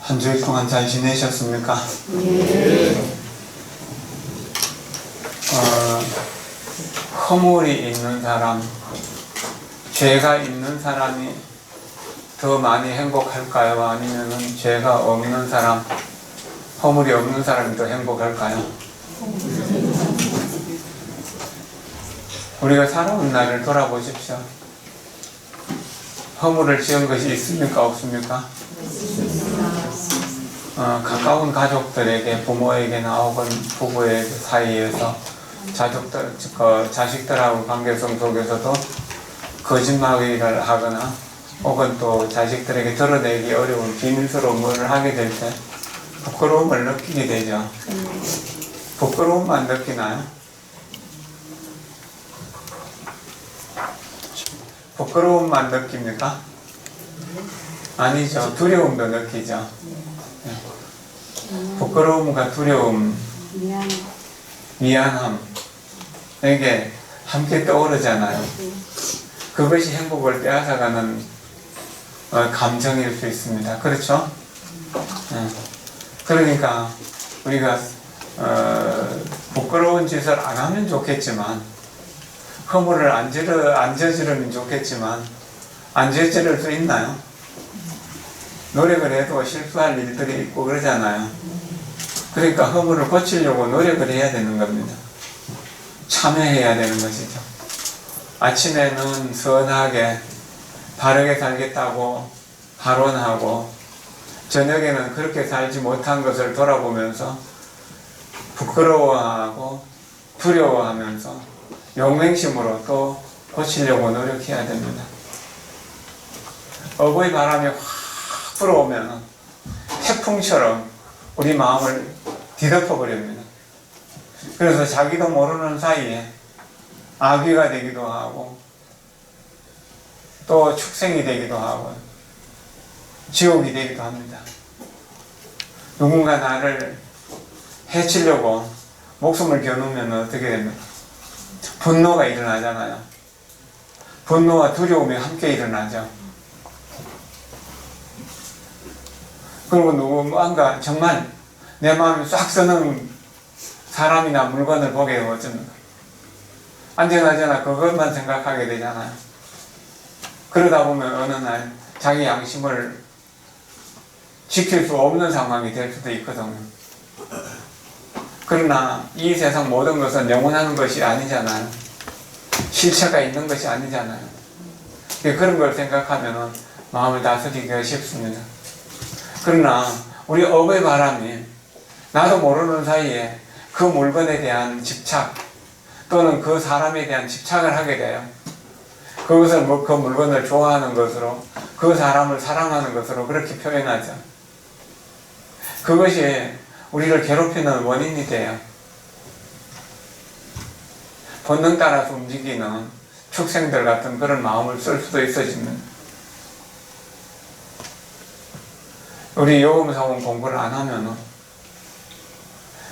한 주일 동안 잘 지내셨습니까? 허물이 있는 사람, 죄가 있는 사람이 더 많이 행복할까요? 아니면은 죄가 없는 사람, 허물이 없는 사람이 더 행복할까요? 우리가 살아온 날을 돌아보십시오. 허물을 지은 것이 있습니까? 없습니까? 가까운 가족들에게, 부모에게나 혹은 부부의 사이에서 자식들하고 관계성 속에서도 거짓말을 하거나 혹은 또 자식들에게 드러내기 어려운 비밀스러운 말을 하게 될 때 부끄러움을 느끼게 되죠. 부끄러움만 느끼나요? 부끄러움만 느낍니까? 아니죠. 두려움도 느끼죠. 부끄러움과 두려움, 미안함, 이게 함께 떠오르잖아요. 그것이 행복을 빼앗아가는 감정일 수 있습니다. 그렇죠? 그러니까 우리가 부끄러운 짓을 안 하면 좋겠지만, 허물을 안 저지르면 좋겠지만, 안 저지를 수 있나요? 노력을 해도 실수할 일들이 있고 그러잖아요. 그러니까 허물을 고치려고 노력을 해야 되는 겁니다. 참여해야 되는 것이죠. 아침에는 선하게 바르게 살겠다고 발언하고, 저녁에는 그렇게 살지 못한 것을 돌아보면서 부끄러워하고 두려워하면서 용맹심으로 또 고치려고 노력해야 됩니다. 어버이 바람이 확 불어오면 태풍처럼 우리 마음을 뒤덮어 버립니다. 그래서 자기도 모르는 사이에 아귀가 되기도 하고 또 축생이 되기도 하고 지옥이 되기도 합니다. 누군가 나를 해치려고 목숨을 겨누면 어떻게 됩니까? 분노가 일어나잖아요. 분노와 두려움이 함께 일어나죠. 그리고 누군가 정말 내 마음이 싹 쓰는 사람이나 물건을 보게 되면 어쩝니까? 언제나 그것만 생각하게 되잖아요. 그러다 보면 어느 날 자기 양심을 지킬 수 없는 상황이 될 수도 있거든요. 그러나 이 세상 모든 것은 영원한 것이 아니잖아요. 실체가 있는 것이 아니잖아요. 그런 걸 생각하면 마음을 다스리기가 쉽습니다. 그러나 우리 어버이 바람이 나도 모르는 사이에 그 물건에 대한 집착 또는 그 사람에 대한 집착을 하게 돼요. 그것을 그 물건을 좋아하는 것으로, 그 사람을 사랑하는 것으로 그렇게 표현하죠. 그것이 우리를 괴롭히는 원인이 돼요. 본능 따라서 움직이는 축생들 같은 그런 마음을 쓸 수도 있어집니다. 우리 요금사원 공부를 안 하면은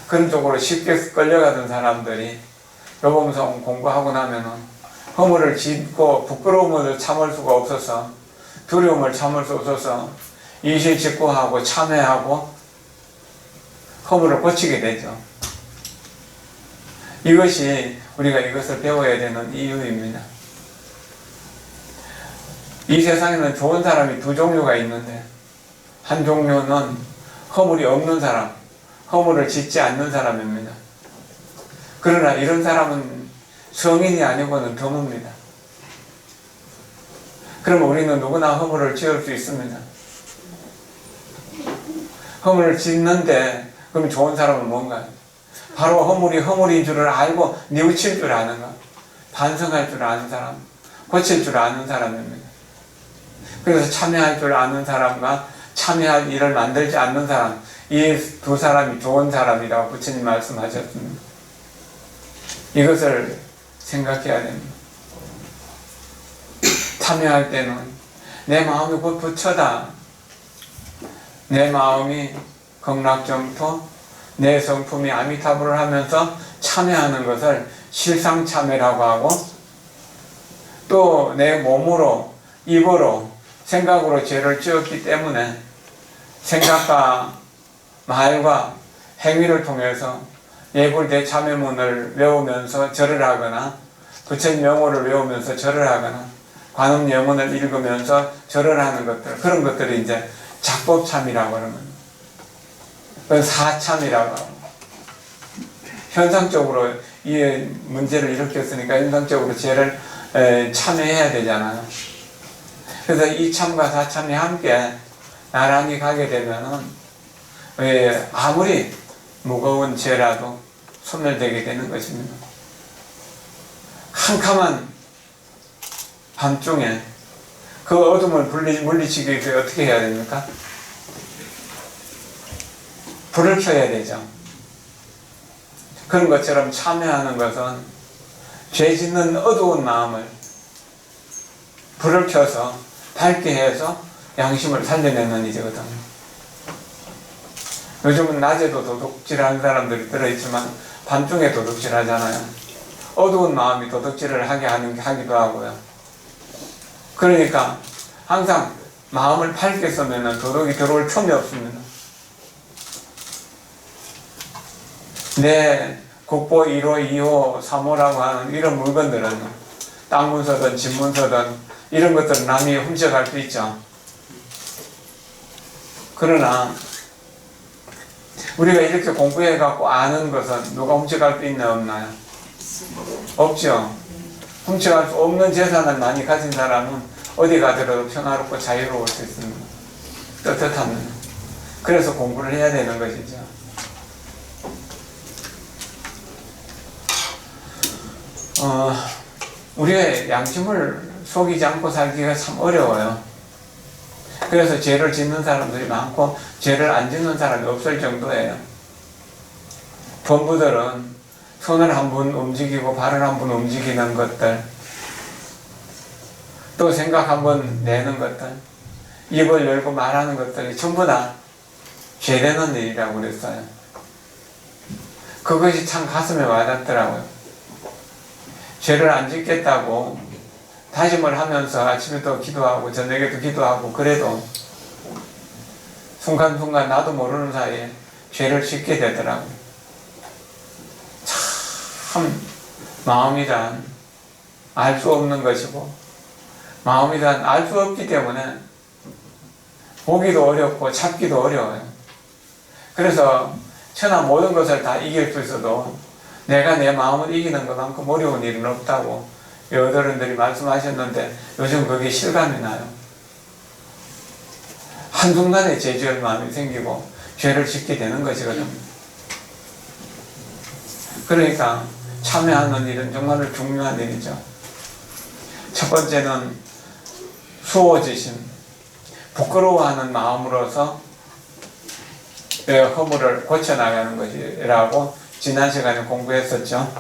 그런 쪽으로 쉽게 끌려가던 사람들이 요금사원 공부하고 나면은 허물을 짓고 부끄러움을 참을 수가 없어서, 두려움을 참을 수 없어서 이실직고하고 참회하고 허물을 고치게 되죠. 이것이 우리가 이것을 배워야 되는 이유입니다. 이 세상에는 좋은 사람이 두 종류가 있는데, 한 종류는 허물이 없는 사람, 허물을 짓지 않는 사람입니다. 그러나 이런 사람은 성인이 아니고는 드뭅니다. 그럼 우리는 누구나 허물을 지을 수 있습니다. 허물을 짓는데 그럼 좋은 사람은 뭔가요? 바로 허물이 허물인 줄을 알고 뉘우칠 줄 아는 것, 반성할 줄 아는 사람, 고칠 줄 아는 사람입니다. 그래서 참여할 줄 아는 사람과 참여할 일을 만들지 않는 사람, 이 두 사람이 좋은 사람이라고 부처님 말씀하셨습니다. 이것을 생각해야 됩니다. 참여할 때는 내 마음이 곧 부처다. 내 마음이 극락정토, 내 성품이 아미타불을 하면서 참여하는 것을 실상참여라고 하고, 또 내 몸으로, 입으로, 생각으로 죄를 지었기 때문에 생각과 말과 행위를 통해서 예불대참회문을 외우면서 절을 하거나 부처님 명호를 외우면서 절을 하거나 관음예문을 읽으면서 절을 하는 것들, 그런 것들이 이제 작법참이라고 하는 거예요. 사참이라고 하고, 현상적으로 이 문제를 일으켰으니까 현상적으로 죄를 참여해야 되잖아요. 그래서 이 참과 사참이 함께 나란히 가게 되면은 아무리 무거운 죄라도 소멸되게 되는 것입니다. 캄캄한 밤중에 그 어둠을 물리치기 위해 어떻게 해야 됩니까? 불을 켜야 되죠. 그런 것처럼 참여하는 것은 죄 짓는 어두운 마음을 불을 켜서 밝게 해서 양심을 살려내는 일이거든요. 요즘은 낮에도 도둑질하는 사람들이 들어있지만 밤중에 도둑질하잖아요. 어두운 마음이 도둑질을 하기도 하고요. 그러니까 항상 마음을 밝게 쓰면 도둑이 들어올 틈이 없습니다. 내 국보 1호, 2호, 3호라고 하는 이런 물건들은 땅 문서든 집 문서든 이런 것들은 남이 훔쳐갈 수 있죠. 그러나 우리가 이렇게 공부해갖고 아는 것은 누가 훔쳐갈 수 있나 없나요? 없죠. 훔쳐갈 수 없는 재산을 많이 가진 사람은 어디 가더라도 평화롭고 자유로울 수 있습니다. 떳떳합니다. 그래서 공부를 해야 되는 것이죠. 우리의 양심을 속이지 않고 살기가 참 어려워요. 그래서 죄를 짓는 사람들이 많고 죄를 안 짓는 사람이 없을 정도예요. 범부들은 손을 한 번 움직이고 발을 한 번 움직이는 것들, 또 생각 한 번 내는 것들, 입을 열고 말하는 것들이 전부 다 죄되는 일이라고 그랬어요. 그것이 참 가슴에 와닿더라고요. 죄를 안 짓겠다고 다짐을 하면서 아침에도 기도하고 저녁에도 기도하고 그래도 순간순간 나도 모르는 사이에 죄를 짓게 되더라고요. 참 마음이란 알 수 없는 것이고 마음이란 알 수 없기 때문에 보기도 어렵고 찾기도 어려워요. 그래서 천하 모든 것을 다 이길 수 있어도 내가 내 마음을 이기는 것만큼 어려운 일은 없다고 여러분들이 말씀하셨는데 요즘 그게 실감이 나요. 한순간에 죄지을 마음이 생기고 죄를 짓게 되는 것이거든요. 그러니까 참여하는 일은 정말 중요한 일이죠. 첫 번째는 수호지심, 부끄러워하는 마음으로서 허물을 고쳐나가는 것이라고 지난 시간에 공부했었죠.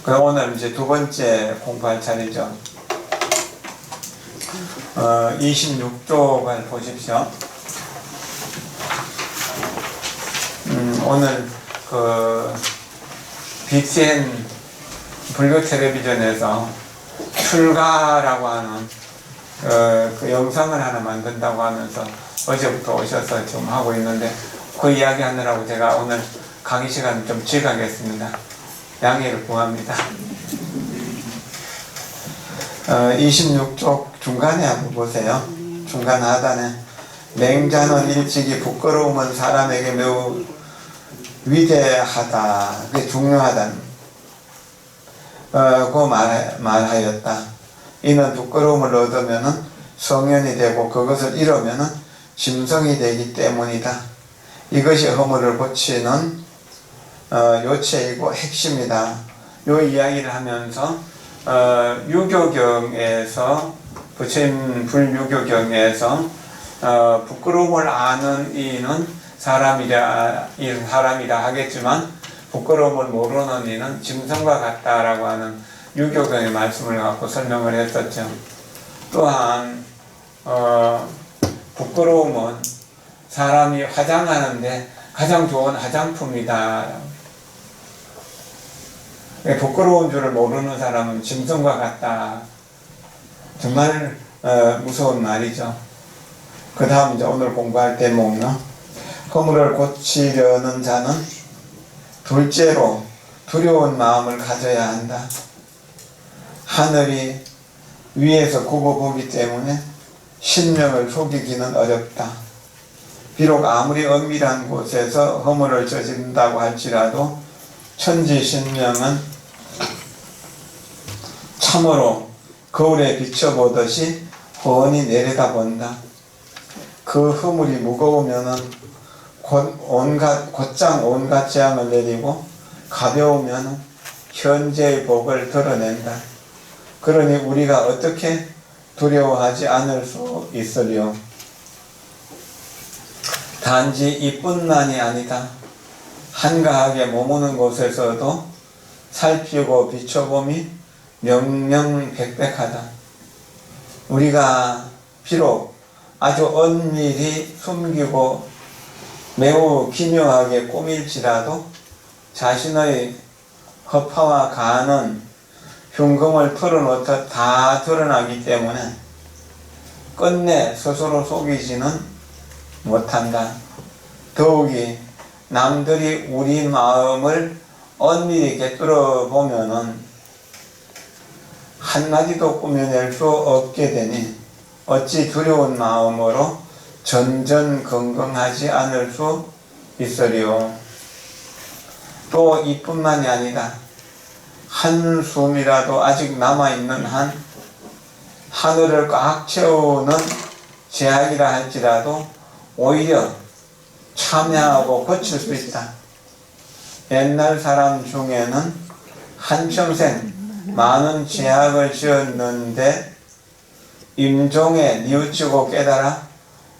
그럼 오늘 이제 두 번째 공부할 차례죠. 26쪽을 보십시오. 오늘 그 BTN 불교 텔레비전에서 출가라고 하는 그 영상을 하나 만든다고 하면서 어제부터 오셔서 지금 하고 있는데 그 이야기 하느라고 제가 오늘 강의 시간을 좀 지각하겠습니다. 양해를 구합니다. 26쪽 중간에 한번 보세요. 중간 하단에 맹자는 일찍이 부끄러움은 사람에게 매우 위대하다. 그게 중요하다. 고 말하였다. 이는 부끄러움을 얻으면 성현이 되고 그것을 잃으면 짐승이 되기 때문이다. 이것이 허물을 고치는 요체이고 핵심이다. 요 이야기를 하면서 유교경에서 부처님 불유교경에서 부끄러움을 아는 이는 사람이라 하겠지만 부끄러움을 모르는 이는 짐승과 같다라고 하는 유교경의 말씀을 갖고 설명을 했었죠. 또한 부끄러움은 사람이 화장하는데 가장 좋은 화장품이다. 부끄러운 줄을 모르는 사람은 짐승과 같다. 정말 무서운 말이죠. 그 다음 이제 오늘 공부할 대목은 허물을 고치려는 자는 둘째로 두려운 마음을 가져야 한다. 하늘이 위에서 굽어 보기 때문에 신명을 속이기는 어렵다. 비록 아무리 엄밀한 곳에서 허물을 저지른다고 할지라도 천지 신명은 참으로 거울에 비춰보듯이 훤히 내려다본다. 그 허물이 무거우면은 곧장 온갖 재앙을 내리고 가벼우면 현재의 복을 드러낸다. 그러니 우리가 어떻게 두려워하지 않을 수 있으리요. 단지 이뿐만이 아니다. 한가하게 머무는 곳에서도 살피고 비춰봄이 명명백백하다. 우리가 비록 아주 은밀히 숨기고 매우 기묘하게 꾸밀지라도 자신의 허파와 간은 흉금을 털어놓듯 다 드러나기 때문에 끝내 스스로 속이지는 못한다. 더욱이 남들이 우리 마음을 은밀히 꿰뚫어 보면은 한마디도 꾸며낼 수 없게 되니 어찌 두려운 마음으로 전전긍긍하지 않을 수 있으리요. 또 이뿐만이 아니다. 한숨이라도 아직 남아있는 한 하늘을 꽉 채우는 제약이라 할지라도 오히려 참여하고 고칠 수 있다. 옛날 사람 중에는 한평생 많은 제약을 지었는데 임종에 뉘우치고 깨달아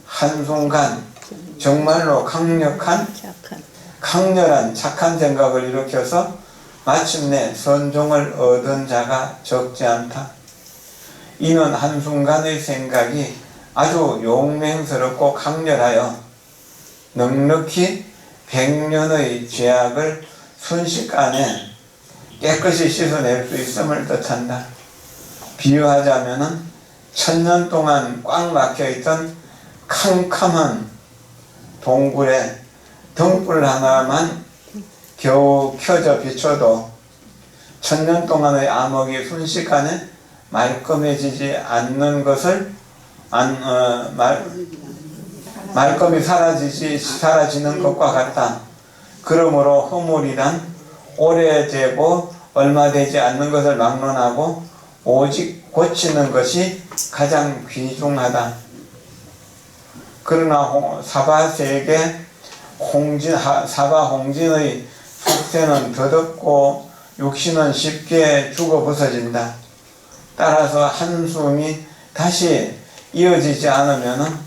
한순간 정말로 강렬한 착한 생각을 일으켜서 마침내 선종을 얻은 자가 적지 않다. 이는 한순간의 생각이 아주 용맹스럽고 강렬하여 넉넉히 100년의 죄악을 순식간에 깨끗이 씻어낼 수 있음을 뜻한다. 비유하자면은 1000년 동안 꽉 막혀있던 캄캄한 동굴에 등불 하나만 겨우 켜져 비춰도 1000년 동안의 암흑이 순식간에 말끔해지지 않는 것을 말끔히 사라지는 것과 같다. 그러므로 허물이란 오래되고 얼마 되지 않는 것을 막론하고 오직 고치는 것이 가장 귀중하다. 그러나 사바세계 사바 홍진의 속세는 더덥고 육신은 쉽게 죽어 부서진다. 따라서 한숨이 다시 이어지지 않으면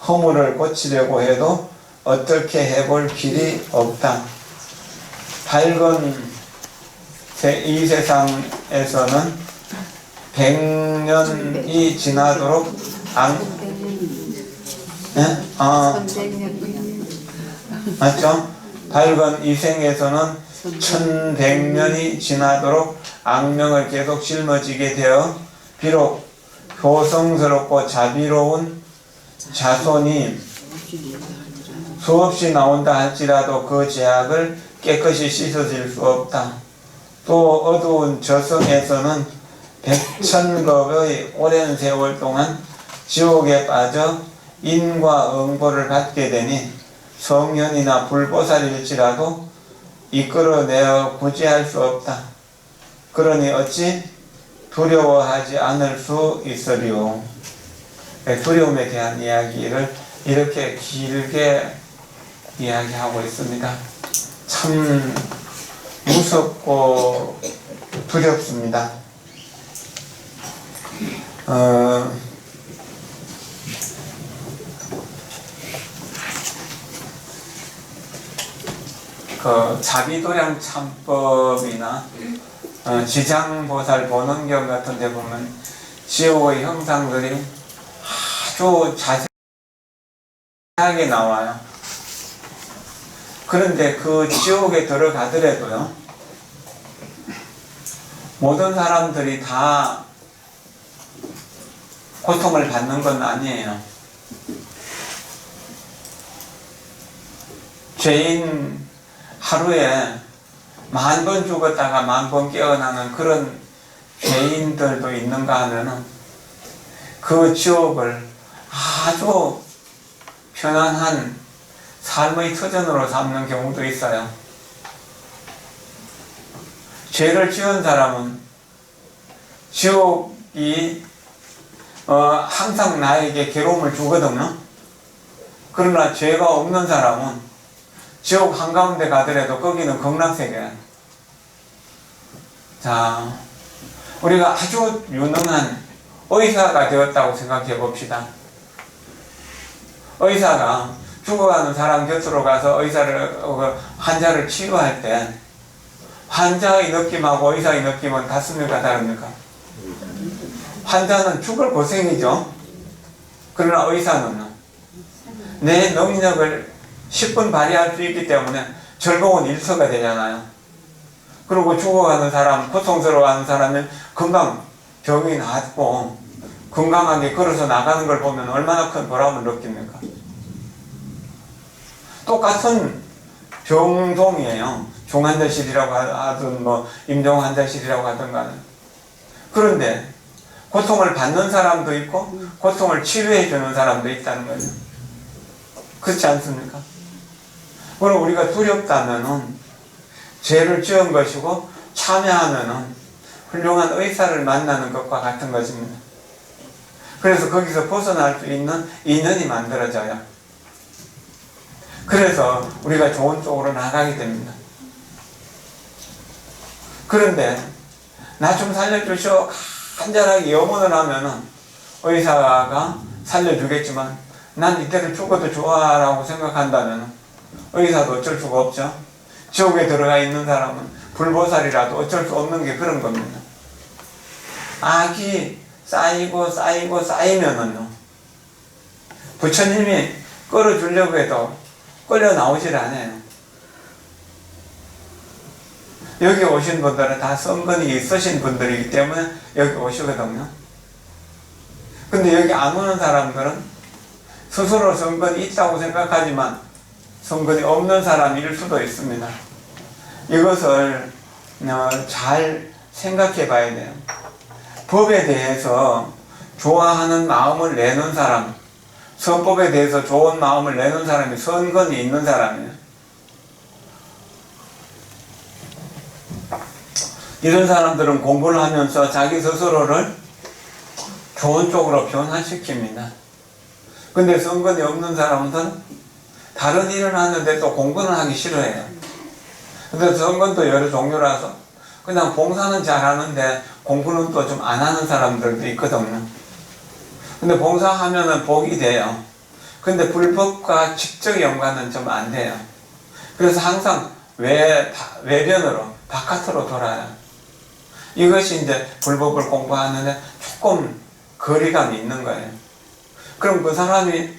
허물을 고치려고 해도 어떻게 해볼 길이 없다. 밝은 이 세상에서는 100년이 지나도록 맞죠? 밝은 이 생에서는 1100년이 지나도록 악명을 계속 짊어지게 되어 비록 효성스럽고 자비로운 자손이 수없이 나온다 할지라도 그 죄악을 깨끗이 씻어질 수 없다. 또 어두운 저승에서는 백천겁의 오랜 세월 동안 지옥에 빠져 인과 응보를 받게 되니 성현이나 불보살일지라도 이끌어내어 구제할 수 없다. 그러니 어찌 두려워하지 않을 수 있으리요. 두려움에 대한 이야기를 이렇게 길게 이야기하고 있습니다. 참 무섭고 두렵습니다. 자비도량 참법이나 지장보살 보능경 같은 데 보면 지옥의 형상들이 아주 자세하게 나와요. 그런데 그 지옥에 들어가더라도요, 모든 사람들이 다 고통을 받는 건 아니에요. 죄인 하루에 10,000번 죽었다가 10,000번 깨어나는 그런 죄인들도 있는가 하면은 그 지옥을 아주 편안한 삶의 터전으로 삼는 경우도 있어요. 죄를 지은 사람은 지옥이 항상 나에게 괴로움을 주거든요. 그러나 죄가 없는 사람은 지옥 한가운데 가더라도 거기는 극락세계야. 자, 우리가 아주 유능한 의사가 되었다고 생각해 봅시다. 의사가 죽어가는 사람 곁으로 가서 환자를 치료할 때 환자의 느낌하고 의사의 느낌은 같습니까? 다릅니까? 환자는 죽을 고생이죠. 그러나 의사는 내 능력을 10분 발휘할 수 있기 때문에 즐거운 일서가 되잖아요. 그리고 죽어가는 사람, 고통스러워하는 사람은 금방 병이 낫고 건강하게 걸어서 나가는 걸 보면 얼마나 큰 보람을 느낍니까? 똑같은 병동이에요. 중환자실이라고 하든 임종환자실이라고 하든 간에. 그런데 고통을 받는 사람도 있고 고통을 치료해 주는 사람도 있다는 거죠. 그렇지 않습니까? 그럼 우리가 두렵다면은 죄를 지은 것이고 참여하면은 훌륭한 의사를 만나는 것과 같은 것입니다. 그래서 거기서 벗어날 수 있는 인연이 만들어져요. 그래서 우리가 좋은 쪽으로 나가게 됩니다. 그런데 나 좀 살려주시오 간절하게 염원을 하면은 의사가 살려주겠지만 난 이때를 죽어도 좋아라고 생각한다면 의사도 어쩔 수가 없죠. 지옥에 들어가 있는 사람은 불보살이라도 어쩔 수 없는 게 그런 겁니다. 악이 쌓이면은요, 부처님이 끌어주려고 해도 끌려 나오질 않아요. 여기 오신 분들은 다 선근이 있으신 분들이기 때문에 여기 오시거든요. 근데 여기 안 오는 사람들은 스스로 선근이 있다고 생각하지만 선근이 없는 사람일 수도 있습니다. 이것을 잘 생각해 봐야 돼요. 법에 대해서 좋아하는 마음을 내는 사람, 선법에 대해서 좋은 마음을 내는 사람이 선근이 있는 사람이에요. 이런 사람들은 공부를 하면서 자기 스스로를 좋은 쪽으로 변화시킵니다. 근데 선근이 없는 사람들은 다른 일을 하는데 또 공부는 하기 싫어해요. 근데 선근도 여러 종류라서 그냥 봉사는 잘하는데 공부는 또 좀 안 하는 사람들도 있거든요. 근데 봉사하면은 복이 돼요. 근데 불법과 직접 연관은 좀 안 돼요. 그래서 항상 외변으로, 바깥으로 돌아요. 이것이 이제 불법을 공부하는데 조금 거리감이 있는 거예요. 그럼 그 사람이,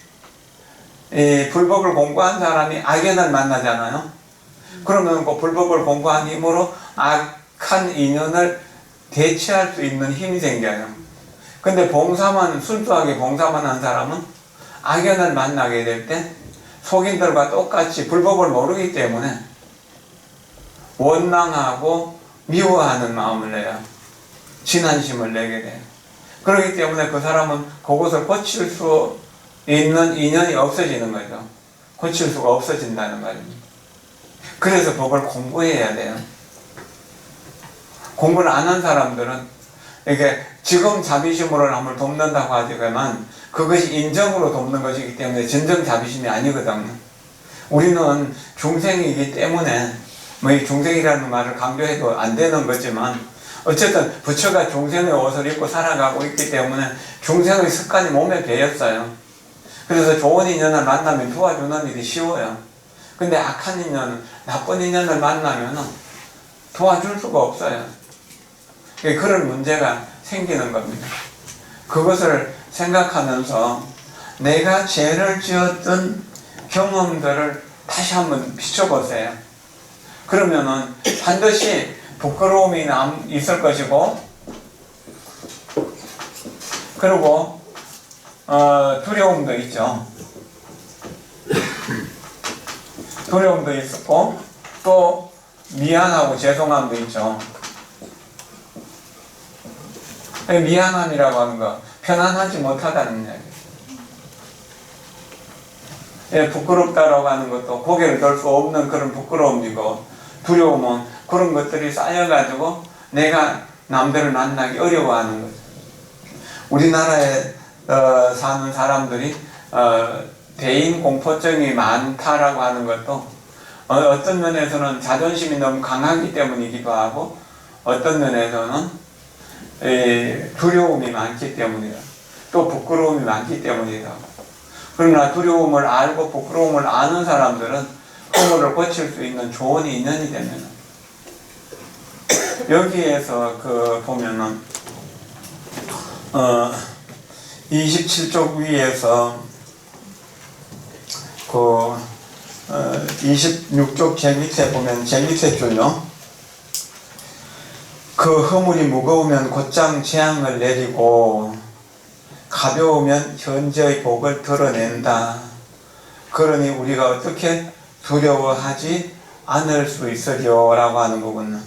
불법을 공부한 사람이 악연을 만나잖아요. 그러면 그 불법을 공부한 힘으로 악한 인연을 대체할 수 있는 힘이 생겨요. 근데 순수하게 봉사만 한 사람은 악연을 만나게 될 때 속인들과 똑같이 불법을 모르기 때문에 원망하고 미워하는 마음을 내요. 진한심을 내게 돼요. 그렇기 때문에 그 사람은 그것을 고칠 수 있는 인연이 없어지는 거죠. 고칠 수가 없어진다는 말입니다. 그래서 법을 공부해야 돼요. 공부를 안 한 사람들은 이게 지금 자비심으로 남을 돕는다고 하지만 그것이 인정으로 돕는 것이기 때문에 진정 자비심이 아니거든요. 우리는 중생이기 때문에 이 중생이라는 말을 강조해도 안 되는 거지만 어쨌든 부처가 중생의 옷을 입고 살아가고 있기 때문에 중생의 습관이 몸에 배었어요. 그래서 좋은 인연을 만나면 도와주는 일이 쉬워요. 근데 악한 인연, 나쁜 인연을 만나면 도와줄 수가 없어요. 그런 문제가 생기는 겁니다. 그것을 생각하면서 내가 죄를 지었던 경험들을 다시 한번 비춰보세요. 그러면은 반드시 부끄러움이 있을 것이고, 그리고 두려움도 있죠. 두려움도 있었고 또 미안하고 죄송함도 있죠. 미안함이라고 하는 거 편안하지 못하다는 이야기. 부끄럽다라고 하는 것도 고개를 들 수 없는 그런 부끄러움이고, 두려움은 그런 것들이 쌓여가지고 내가 남들을 만나기 어려워하는 거죠. 우리나라에 사는 사람들이 대인 공포증이 많다라고 하는 것도 어떤 면에서는 자존심이 너무 강하기 때문이기도 하고, 어떤 면에서는 두려움이 많기 때문이다. 또 부끄러움이 많기 때문이다. 그러나 두려움을 알고 부끄러움을 아는 사람들은 허물을 고칠 수 있는 좋은 인연이 됩니다. 여기에서 보면은 27쪽 위에서 26쪽 제일 밑에 보면 제일 밑에 줄요. 그 허물이 무거우면 곧장 재앙을 내리고 가벼우면 현재의 복을 드러낸다. 그러니 우리가 어떻게 두려워하지 않을 수 있으려 라고 하는 거군요.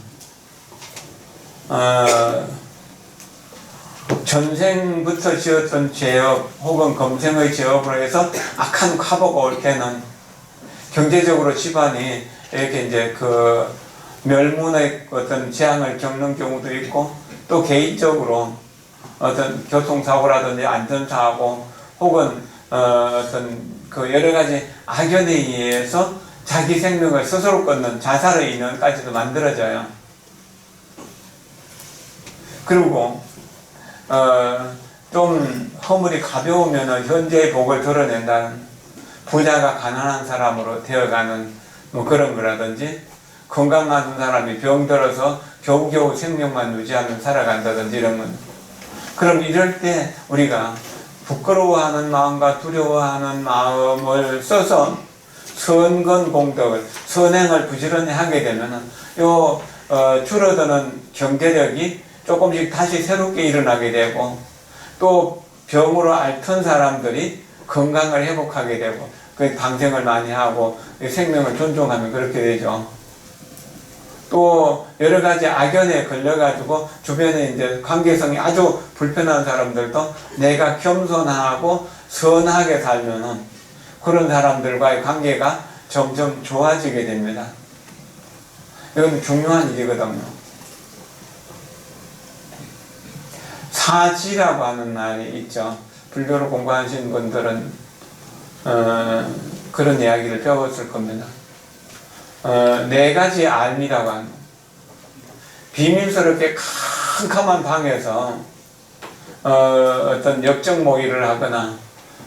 전생부터 지었던 죄업 혹은 검생의 죄업으로 해서 악한 화보가 올 때는 경제적으로 집안이 이렇게 이제 멸문의 어떤 재앙을 겪는 경우도 있고, 또 개인적으로 어떤 교통사고라든지 안전사고 혹은 어떤 여러 가지 악연에 의해서 자기 생명을 스스로 끊는 자살의 인연까지도 만들어져요. 그리고 좀 허물이 가벼우면 현재의 복을 드러낸다는, 부자가 가난한 사람으로 되어가는 그런 거라든지, 건강한 사람이 병들어서 겨우겨우 생명만 유지하며 살아간다든지 이런 건. 그럼 이럴 때 우리가 부끄러워하는 마음과 두려워하는 마음을 써서 선건 공덕을, 선행을 부지런히 하게 되면은 줄어드는 경제력이 조금씩 다시 새롭게 일어나게 되고, 또 병으로 앓던 사람들이 건강을 회복하게 되고, 방생을 많이 하고 생명을 존중하면 그렇게 되죠. 또 여러 가지 악연에 걸려가지고 주변에 이제 관계성이 아주 불편한 사람들도 내가 겸손하고 선하게 살면은 그런 사람들과의 관계가 점점 좋아지게 됩니다. 이건 중요한 일이거든요. 사지라고 하는 말이 있죠. 불교를 공부하시는 분들은 그런 이야기를 배웠을 겁니다. 4가지 알미라고 하는, 비밀스럽게 캄캄한 방에서 어떤 역적 모의를 하거나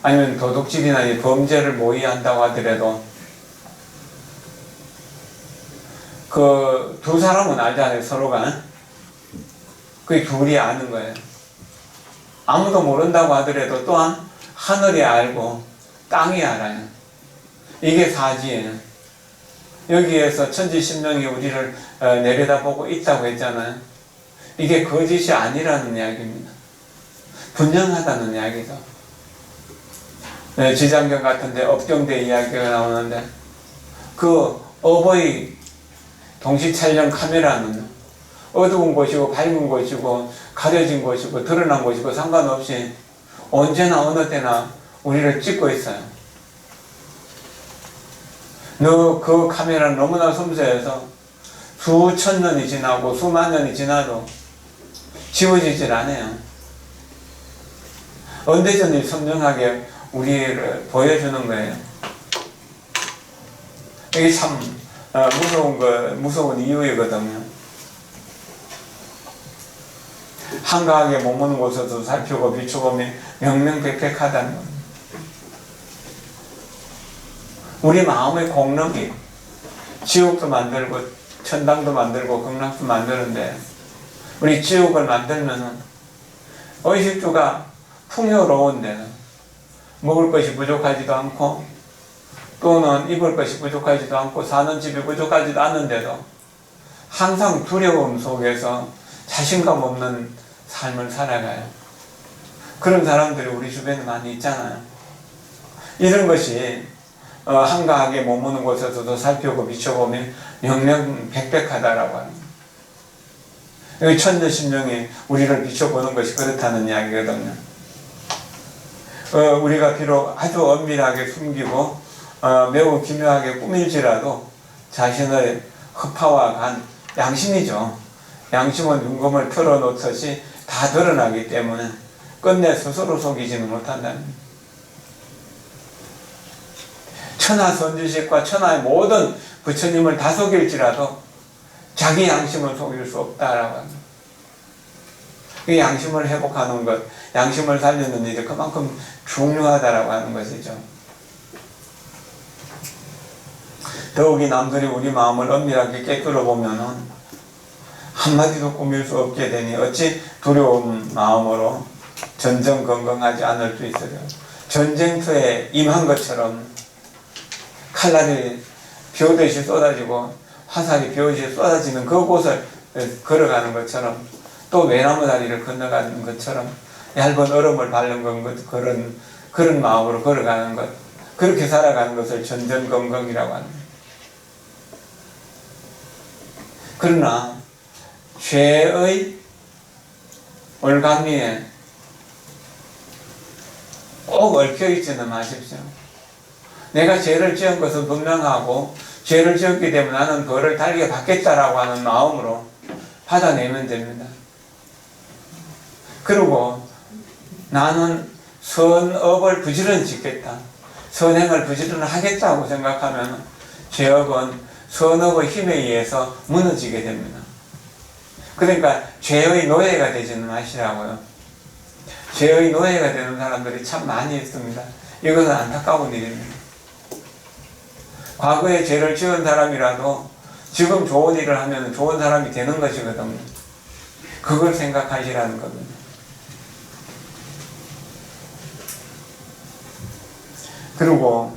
아니면 도둑질이나 범죄를 모의한다고 하더라도 두 사람은 알잖아요, 서로가. 그 둘이 아는 거예요. 아무도 모른다고 하더라도 또한 하늘이 알고 땅이 알아요. 이게 사지예요. 여기에서 천지신명이 우리를 내려다보고 있다고 했잖아요. 이게 거짓이 아니라는 이야기입니다. 분명하다는 이야기죠. 지장경 같은데 업경대 이야기가 나오는데, 업의 동시 촬영 카메라는 어두운 곳이고 밝은 곳이고 가려진 곳이고 드러난 곳이고 상관없이 언제나 어느 때나 우리를 찍고 있어요. 그 카메라는 너무나 섬세해서 수천 년이 지나고 수만 년이 지나도 지워지질 않아요. 언제든지 선명하게 우리를 보여주는 거예요. 이게 참 무서운 이유이거든요. 한가하게 머무는 곳에도 살피고 비추고 명명백백하다는 겁니다. 우리 마음의 공력이 지옥도 만들고 천당도 만들고 극락도 만드는데, 우리 지옥을 만들면은 의식주가 풍요로운 데는 먹을 것이 부족하지도 않고 또는 입을 것이 부족하지도 않고 사는 집이 부족하지도 않는데도 항상 두려움 속에서 자신감 없는 삶을 살아가요. 그런 사람들이 우리 주변에 많이 있잖아요. 이런 것이 한가하게 머무는 곳에서도 살펴보고 비춰보면 명명백백하다라고 하는 거예요. 천년신명이 우리를 비춰보는 것이 그렇다는 이야기거든요. 우리가 비록 아주 엄밀하게 숨기고 매우 기묘하게 꾸밀지라도 자신의 허파와 간 양심이죠. 양심은 윤검을 털어놓듯이 다 드러나기 때문에 끝내 스스로 속이지는 못한다는 거예요. 천하 선지식과 천하의 모든 부처님을 다 속일지라도 자기 양심을 속일 수 없다라고 합니다. 이 양심을 회복하는 것, 양심을 살리는 일이 그만큼 중요하다라고 하는 것이죠. 더욱이 남들이 우리 마음을 엄밀하게 깨뜨려 보면은 한마디도 꾸밀 수 없게 되니 어찌 두려운 마음으로 전전긍긍하지 않을 수 있어요. 전쟁터에 임한 것처럼 칼날이 비오듯이 쏟아지고 화살이 비오듯이 쏟아지는 그곳을 걸어가는 것처럼 또 외나무 다리를 건너가는 것처럼 얇은 얼음을 밟는 그런 마음으로 걸어가는 것, 그렇게 살아가는 것을 전전긍긍이라고 합니다. 그러나 죄의 올가미에 꼭 얽혀있지는 마십시오. 내가 죄를 지은 것은 분명하고 죄를 지었기 때문에 나는 벌을 달게 받겠다라고 하는 마음으로 받아내면 됩니다. 그리고 나는 선업을 부지런히 짓겠다, 선행을 부지런히 하겠다고 생각하면 죄업은 선업의 힘에 의해서 무너지게 됩니다. 그러니까 죄의 노예가 되지는 마시라고요. 죄의 노예가 되는 사람들이 참 많이 있습니다. 이것은 안타까운 일입니다. 과거에 죄를 지은 사람이라도 지금 좋은 일을 하면 좋은 사람이 되는 것이거든요. 그걸 생각하시라는 겁니다. 그리고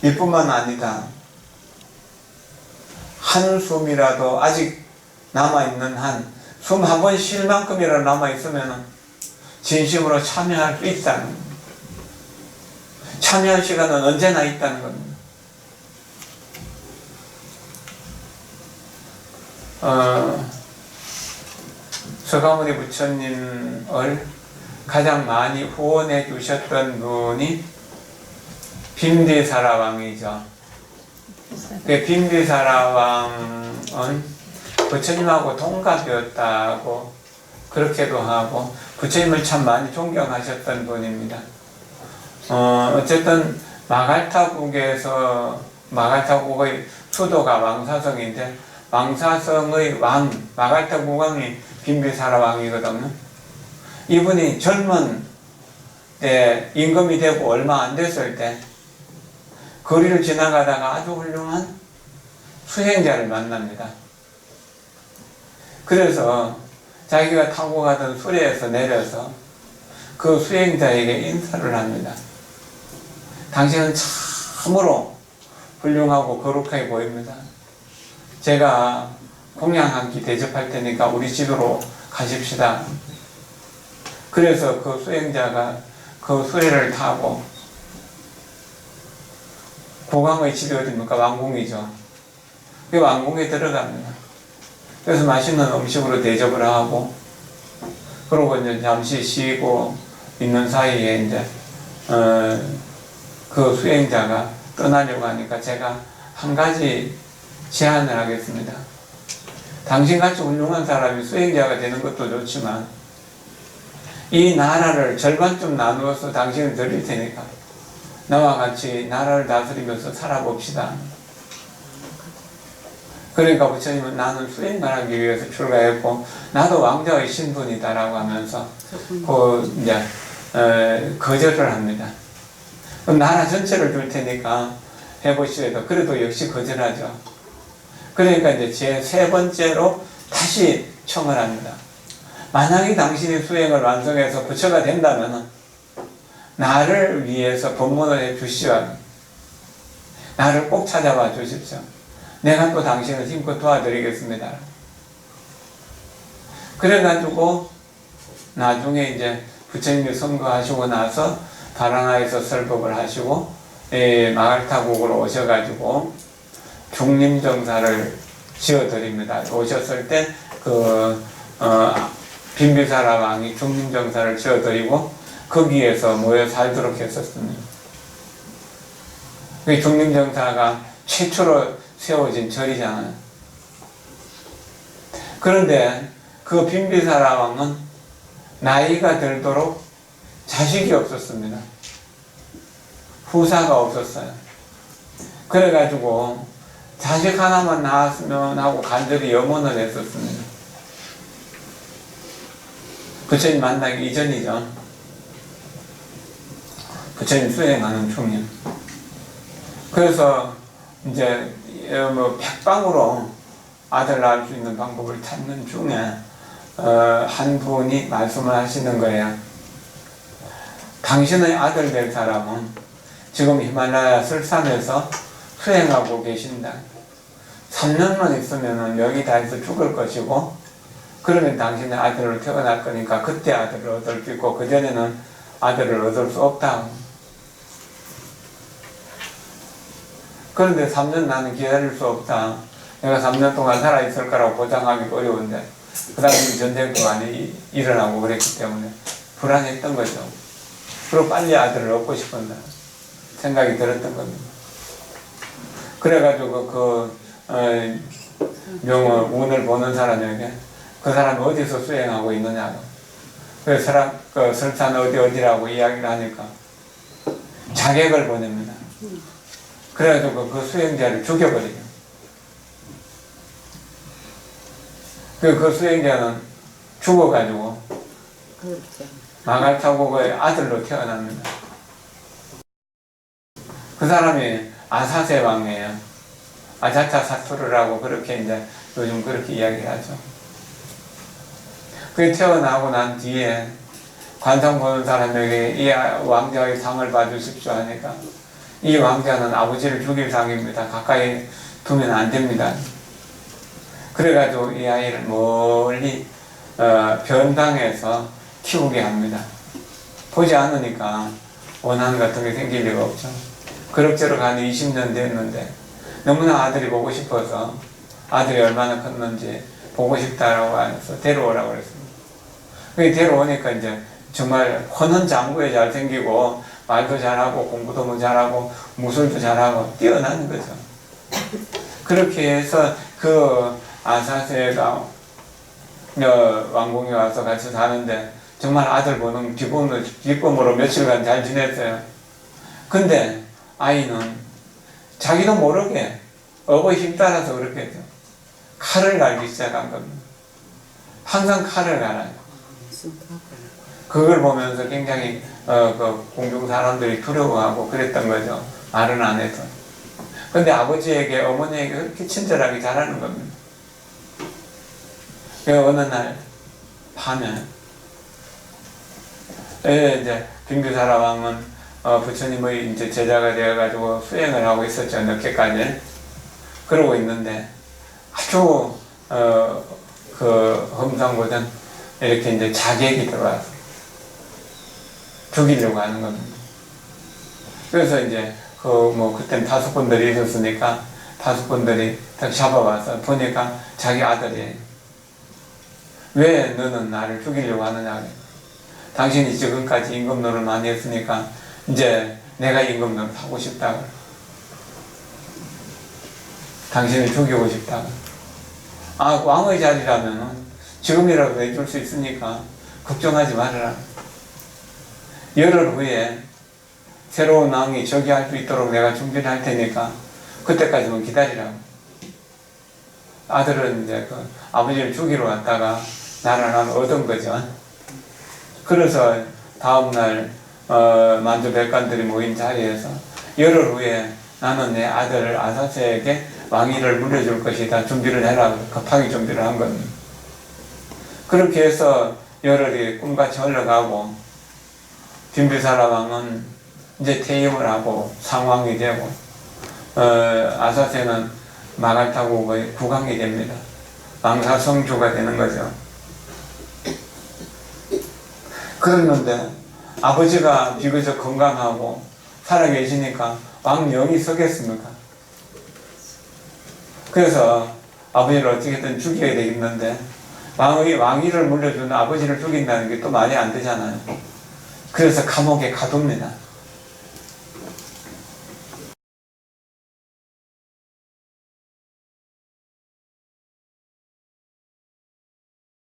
이뿐만 아니다. 한숨이라도 아직 남아있는 한, 숨 한 번 쉴 만큼이라도 남아있으면 진심으로 참여할 수 있다는 겁니다. 참여할 시간은 언제나 있다는 겁니다. 서가모니 부처님을 가장 많이 후원해 주셨던 분이 빈디사라왕이죠. 빈디사라왕은 부처님하고 동갑이었다고 그렇게도 하고 부처님을 참 많이 존경하셨던 분입니다. 어쨌든 마갈타국의 수도가 왕사성인데 왕사성의 왕, 마갈타국 왕이 빈비사라 왕이거든요. 이분이 젊은 때 임금이 되고 얼마 안 됐을 때 거리를 지나가다가 아주 훌륭한 수행자를 만납니다. 그래서 자기가 타고 가던 수레에서 내려서 그 수행자에게 인사를 합니다. 당신은 참으로 훌륭하고 거룩하게 보입니다. 제가 공양 한 끼 대접할 테니까 우리 집으로 가십시다. 그래서 그 수행자가 그 수레를 타고 국왕의 집이 어디입니까? 왕궁이죠. 그 왕궁에 들어갑니다. 그래서 맛있는 음식으로 대접을 하고 그러고 이제 잠시 쉬고 있는 사이에 이제 그 수행자가 떠나려고 하니까 제가 한 가지 제안을 하겠습니다. 당신같이 훌륭한 사람이 수행자가 되는 것도 좋지만 이 나라를 절반쯤 나누어서 당신을 드릴 테니까 나와 같이 나라를 다스리면서 살아봅시다. 그러니까 부처님은 나는 수행을 하기 위해서 출가했고 나도 왕자의 신분이다라고 하면서 거절을 합니다. 그럼 나라 전체를 줄 테니까 해보시래도 그래도 역시 거절하죠. 그러니까 이제 제 세 번째로 다시 청을 합니다. 만약에 당신이 수행을 완성해서 부처가 된다면 나를 위해서 법문을 해 주시오. 나를 꼭 찾아와 주십시오. 내가 또 당신을 힘껏 도와드리겠습니다. 그래가지고 나중에 이제 부처님이 선거하시고 나서 바라나에서 설법을 하시고 마갈타국으로 오셔가지고 중림정사를 지어드립니다. 오셨을 때 빈비사라 왕이 중림정사를 지어드리고 거기에서 모여 살도록 했었습니다. 그 중림정사가 최초로 세워진 절이잖아요. 그런데 그 빈비사라 왕은 나이가 들도록 자식이 없었습니다. 후사가 없었어요. 그래가지고 자식 하나만 낳았으면 하고 간절히 염원을 했었습니다. 부처님 만나기 이전이죠. 부처님 수행하는 중이요. 그래서 이제 백방으로 아들 낳을 수 있는 방법을 찾는 중에 한 분이 말씀을 하시는 거예요. 당신의 아들 될 사람은 지금 히말라야 설산에서 수행하고 계신다. 3년만 있으면 여기 다해서 죽을 것이고, 그러면 당신의 아들로 태어날 거니까 그때 아들을 얻을 수 있고 그전에는 아들을 얻을 수 없다. 그런데 3년 나는 기다릴 수 없다. 내가 3년 동안 살아있을 거라고 보장하기 어려운데, 그 당시 전쟁도 많이 일어나고 그랬기 때문에 불안했던 거죠. 그리고 빨리 아들을 얻고 싶었다 생각이 들었던 겁니다. 그래가지고 명을 운을 보는 사람에게 그 사람이 어디서 수행하고 있느냐고, 그 설산 어디라고 이야기를 하니까 자객을 보냅니다. 그래가지고 그 수행자를 죽여버리죠. 그 수행자는 죽어가지고 마갈타국의 아들로 태어납니다. 그 사람이 아사세 왕이에요. 아자타 사투르라고 그렇게 이제 요즘 그렇게 이야기를 하죠. 그 태어나고 난 뒤에 관상 보는 사람에게 이 왕자의 상을 봐주십시오 하니까 이 왕자는 아버지를 죽일 상입니다. 가까이 두면 안 됩니다. 그래가지고 이 아이를 멀리 변당해서 키우게 합니다. 보지 않으니까 원한 같은 게 생길 리가 없죠. 그럭저럭 한 20년 됐는데 너무나 아들이 보고 싶어서 아들이 얼마나 컸는지 보고 싶다라고 해서 데려오라고 그랬습니다. 데려오니까 이제 정말 훤한 장구에 잘생기고 말도 잘하고 공부도 잘하고 무술도 잘하고 뛰어나는 거죠. 그렇게 해서 그 아사세가 왕궁에 와서 같이 사는데 정말 아들 보는 기쁨으로 며칠간 잘 지냈어요. 근데 아이는 자기도 모르게 어버이 힘 따라서 그렇겠죠. 칼을 갈기 시작한 겁니다. 항상 칼을 갈아요. 그걸 보면서 굉장히 그 공중 사람들이 두려워하고 그랬던 거죠. 말은 안 해서. 근데 아버지에게 어머니에게 그렇게 친절하게 잘하는 겁니다. 어느 날 밤에 이제 빈비사라 왕은 부처님의 이제 제자가 되어가지고 수행을 하고 있었죠. 늦게까지. 그러고 있는데 아주 그 험상궂은 이렇게 이제 자객이 들어와서 죽이려고 하는 겁니다. 그래서 이제 그때는 타수꾼들이 있었으니까 타수꾼들이 딱 잡아와서 보니까 자기 아들이 왜 너는 나를 죽이려고 하느냐. 당신이 지금까지 임금노릇을 많이 했으니까 이제 내가 임금노릇 하고 싶다고. 당신을 죽이고 싶다고. 왕의 자리라면 지금이라도 내줄 수 있으니까 걱정하지 말아라. 열흘 후에 새로운 왕이 저기할 수 있도록 내가 준비를 할 테니까 그때까지만 기다리라고. 아들은 이제 아버지를 죽이러 왔다가 나라를 얻은 거죠. 그래서 다음날 만주 백관들이 모인 자리에서 열흘 후에 나는 내 아들을 아사세에게 왕위를 물려줄 것이다. 준비를 해라. 급하게 준비를 한 겁니다. 그렇게 해서 열흘이 꿈같이 흘러가고 빈비사라 왕은 이제 퇴임을 하고 상왕이 되고 아사세는 마갈타국의 국왕이 됩니다. 왕사성주가 되는 거죠. 그랬는데 아버지가 비교적 건강하고 살아계시니까 왕영이 서겠습니까? 그래서 아버지를 어떻게든 죽여야 되겠는데 왕위를 물려준 아버지를 죽인다는 게 또 말이 안 되잖아요. 그래서 감옥에 가둡니다.